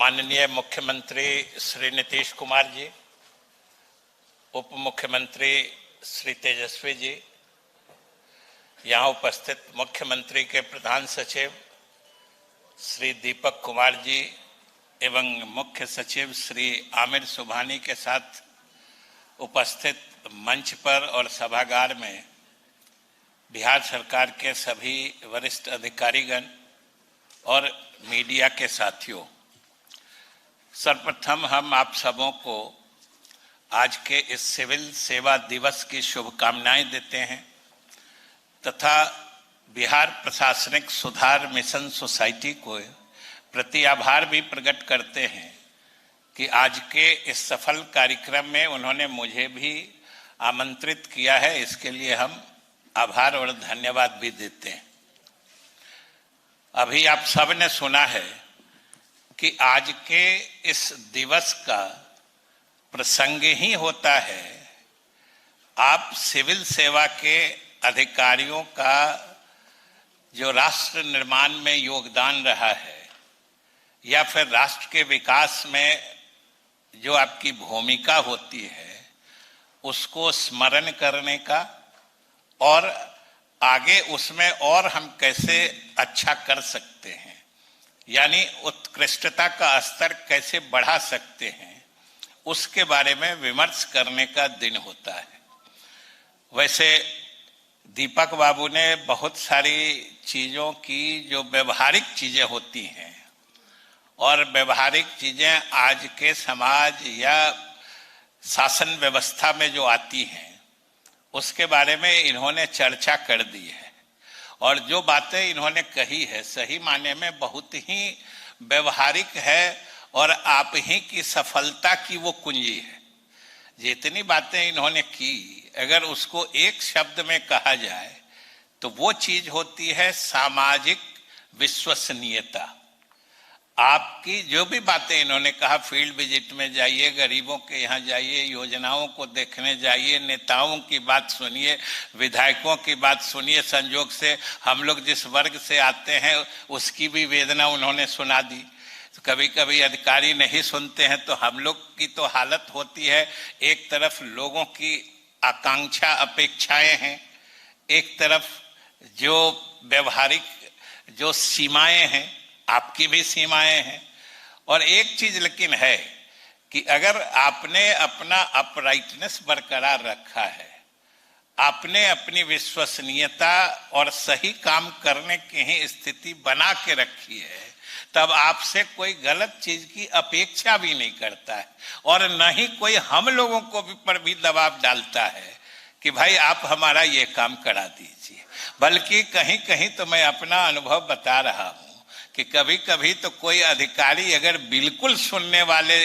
माननीय मुख्यमंत्री श्री नीतीश कुमार जी, उप मुख्यमंत्री श्री तेजस्वी जी, यहाँ उपस्थित मुख्यमंत्री के प्रधान सचिव श्री दीपक कुमार जी एवं मुख्य सचिव श्री आमिर सुबहानी के साथ उपस्थित मंच पर और सभागार में बिहार सरकार के सभी वरिष्ठ अधिकारीगण और मीडिया के साथियों, सर्वप्रथम हम आप सबों को आज के इस सिविल सेवा दिवस की शुभकामनाएं देते हैं तथा बिहार प्रशासनिक सुधार मिशन सोसाइटी को प्रति आभार भी प्रकट करते हैं कि आज के इस सफल कार्यक्रम में उन्होंने मुझे भी आमंत्रित किया है। इसके लिए हम आभार और धन्यवाद भी देते हैं। अभी आप सब ने सुना है कि आज के इस दिवस का प्रसंग ही होता है आप सिविल सेवा के अधिकारियों का जो राष्ट्र निर्माण में योगदान रहा है या फिर राष्ट्र के विकास में जो आपकी भूमिका होती है उसको स्मरण करने का और आगे उसमें और हम कैसे अच्छा कर सकते हैं, यानी उत्कृष्टता का स्तर कैसे बढ़ा सकते हैं, उसके बारे में विमर्श करने का दिन होता है। वैसे दीपक बाबू ने बहुत सारी चीज़ों की जो व्यवहारिक चीज़ें होती हैं और व्यवहारिक चीज़ें आज के समाज या शासन व्यवस्था में जो आती हैं उसके बारे में इन्होंने चर्चा कर दी है और जो बातें इन्होंने कही है सही माने में बहुत ही व्यवहारिक है और आप ही की सफलता की वो कुंजी है। जितनी बातें इन्होंने की अगर उसको एक शब्द में कहा जाए तो वो चीज होती है सामाजिक विश्वसनीयता। आपकी जो भी बातें इन्होंने कहा, फील्ड विजिट में जाइए, गरीबों के यहाँ जाइए, योजनाओं को देखने जाइए, नेताओं की बात सुनिए, विधायकों की बात सुनिए, संयोग से हम लोग जिस वर्ग से आते हैं उसकी भी वेदना उन्होंने सुना दी। तो कभी कभी अधिकारी नहीं सुनते हैं तो हम लोग की तो हालत होती है, एक तरफ लोगों की आकांक्षा अपेक्षाएं हैं, एक तरफ जो व्यवहारिक जो सीमाएं हैं आपकी भी सीमाएं हैं। और एक चीज लेकिन है कि अगर आपने अपना अपराइटनेस बरकरार रखा है, आपने अपनी विश्वसनीयता और सही काम करने की ही स्थिति बना के रखी है, तब आपसे कोई गलत चीज की अपेक्षा भी नहीं करता है और न ही कोई हम लोगों को भी पर भी दबाव डालता है कि भाई आप हमारा ये काम करा दीजिए। बल्कि कहीं कहीं तो मैं अपना अनुभव बता रहा हूं कि कभी कभी तो कोई अधिकारी अगर बिल्कुल सुनने वाले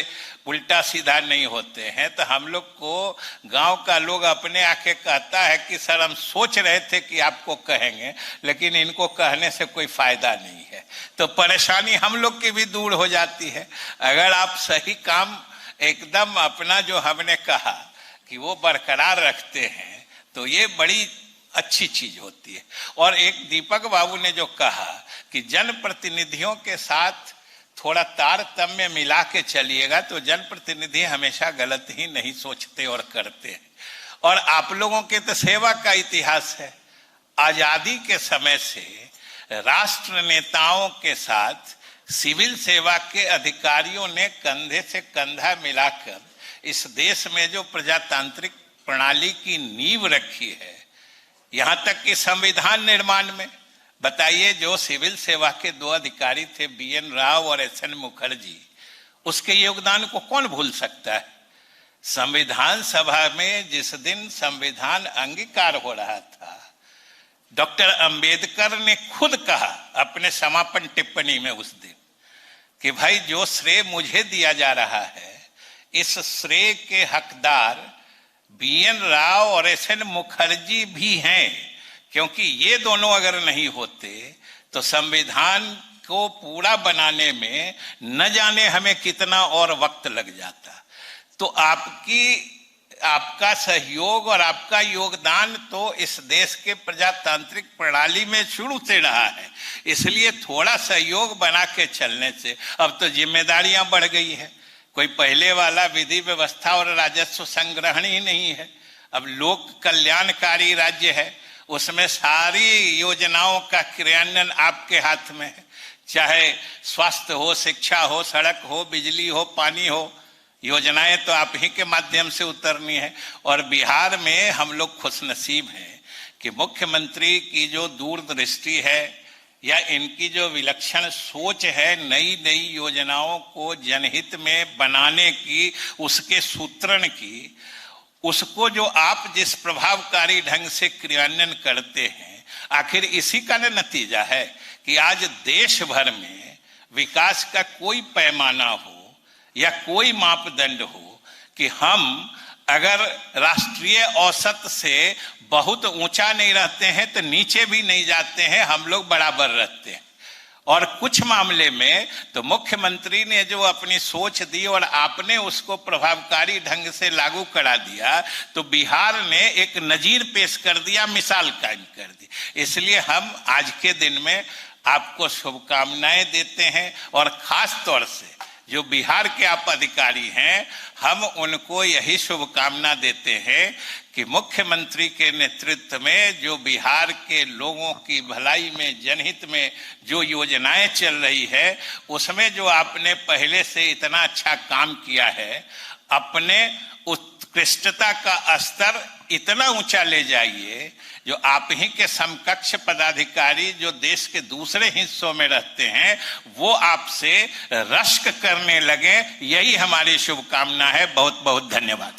उल्टा सीधा नहीं होते हैं तो हम लोग को गांव का लोग अपने आके कहता है कि सर हम सोच रहे थे कि आपको कहेंगे लेकिन इनको कहने से कोई फायदा नहीं है। तो परेशानी हम लोग की भी दूर हो जाती है अगर आप सही काम एकदम अपना जो हमने कहा कि वो बरकरार रखते हैं तो ये बड़ी अच्छी चीज होती है। और एक दीपक बाबू ने जो कहा कि जनप्रतिनिधियों के साथ थोड़ा तारतम्य मिला के चलिएगा तो जनप्रतिनिधि हमेशा गलत ही नहीं सोचते और करते हैं। और आप लोगों के तो सेवा का इतिहास है। आजादी के समय से राष्ट्र नेताओं के साथ सिविल सेवा के अधिकारियों ने कंधे से कंधा मिलाकर इस देश में जो प्रजातांत्रिक प्रणाली की नींव रखी है, यहाँ तक कि संविधान निर्माण में बताइए जो सिविल सेवा के दो अधिकारी थे BN राव और SN मुखर्जी, उसके योगदान को कौन भूल सकता है। संविधान सभा में जिस दिन संविधान अंगीकार हो रहा था, डॉक्टर अंबेडकर ने खुद कहा अपने समापन टिप्पणी में उस दिन कि भाई जो श्रेय मुझे दिया जा रहा है इस श्रेय के हकदार BN राव और SN मुखर्जी भी हैं, क्योंकि ये दोनों अगर नहीं होते तो संविधान को पूरा बनाने में न जाने हमें कितना और वक्त लग जाता। तो आपकी आपका सहयोग और आपका योगदान तो इस देश के प्रजातांत्रिक प्रणाली में शुरू से रहा है। इसलिए थोड़ा सहयोग बना के चलने से अब तो जिम्मेदारियां बढ़ गई है। कोई पहले वाला विधि व्यवस्था और राजस्व संग्रहण ही नहीं है। अब लोक कल्याणकारी राज्य है, उसमें सारी योजनाओं का क्रियान्वयन आपके हाथ में है। चाहे स्वास्थ्य हो, शिक्षा हो, सड़क हो, बिजली हो, पानी हो, योजनाएं तो आप ही के माध्यम से उतरनी है। और बिहार में हम लोग खुशनसीब हैं कि मुख्यमंत्री की जो दूरदृष्टि है या इनकी जो विलक्षण सोच है नई नई योजनाओं को जनहित में बनाने की, उसके सूत्रण की, उसको जो आप जिस प्रभावकारी ढंग से क्रियान्वयन करते हैं, आखिर इसी का नतीजा है कि आज देश भर में विकास का कोई पैमाना हो या कोई मापदंड हो कि हम अगर राष्ट्रीय औसत से बहुत ऊंचा नहीं रहते हैं तो नीचे भी नहीं जाते हैं, हम लोग बराबर रहते हैं। और कुछ मामले में तो मुख्यमंत्री ने जो अपनी सोच दी और आपने उसको प्रभावकारी ढंग से लागू करा दिया तो बिहार ने एक नजीर पेश कर दिया, मिसाल कायम कर दी। इसलिए हम आज के दिन में आपको शुभकामनाएं देते हैं और खास तौर से जो बिहार के आप अधिकारी हैं, हम उनको यही शुभकामना देते हैं कि मुख्यमंत्री के नेतृत्व में जो बिहार के लोगों की भलाई में, जनहित में जो योजनाएं चल रही है, उसमें जो आपने पहले से इतना अच्छा काम किया है, अपने उत्कृष्टता का स्तर इतना ऊंचा ले जाइए जो आप ही के समकक्ष पदाधिकारी जो देश के दूसरे हिस्सों में रहते हैं वो आपसे रश्क करने लगे। यही हमारी शुभकामना है। बहुत बहुत धन्यवाद।